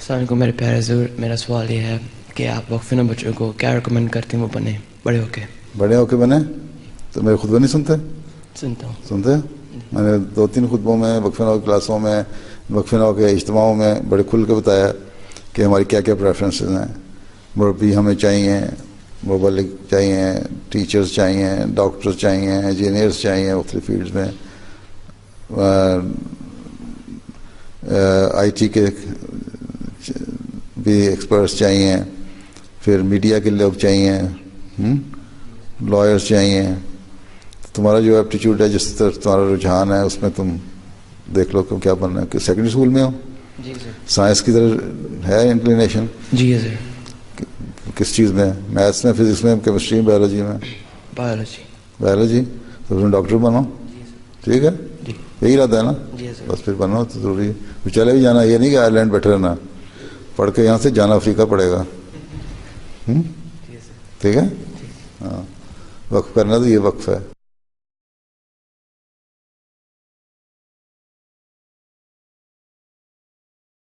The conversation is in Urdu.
السلام علیکم میرے پیارے حضور، میرا سوال یہ ہے کہ آپ وقف نہ بچوں کو کیا ریکمینڈ کرتے ہیں وہ بنے بڑے ہو کے؟ بڑے ہو کے بنے تو میرے خطبے نہیں سنتے؟ سنتا ہوں. سنتے ہیں. میں نے 2-3 خطبوں میں، وقف نو کلاسوں میں، وقف نو کے اجتماعوں میں بڑے کھل کے بتایا کہ ہماری کیا کیا پریفرنسز ہیں. مربی ہمیں چاہیے، مبلغ چاہیے، ٹیچرز چاہیے، ڈاکٹرز چاہیے، انجینئرز چاہیے مختلف فیلڈز میں، آئی ٹی کے بھی ایکسپرٹس چاہیے، پھر میڈیا کے لوگ چاہیے، لائرز چاہیے. تمہارا جو ایپٹیچیوڈ ہے، جس طرح تمہارا رجحان ہے، اس میں تم دیکھ لو کہ کیا بننا ہے. کہ سیکنڈری اسکول میں ہو؟ جی سر. سائنس کی طرف ہے انکلینیشن؟ جی سر. کس چیز میں؟ میتھس میں، فزکس میں، کیمسٹری میں، بایولوجی میں؟ بایولوجی. بایولوجی. تو تم ڈاکٹر بنو. ٹھیک ہے، جی. یہی ارادہ ہے نا؟ جی سر. بس پھر بنو تو ضروری ہے. چلے بھی جانا، یہ نہیں کہ آئرلینڈ بیٹھے رہنا، پڑھ کے یہاں سے جانا افریقہ پڑے گا. ٹھیک ہے. ہاں، وقف کرنا تو یہ وقف ہے.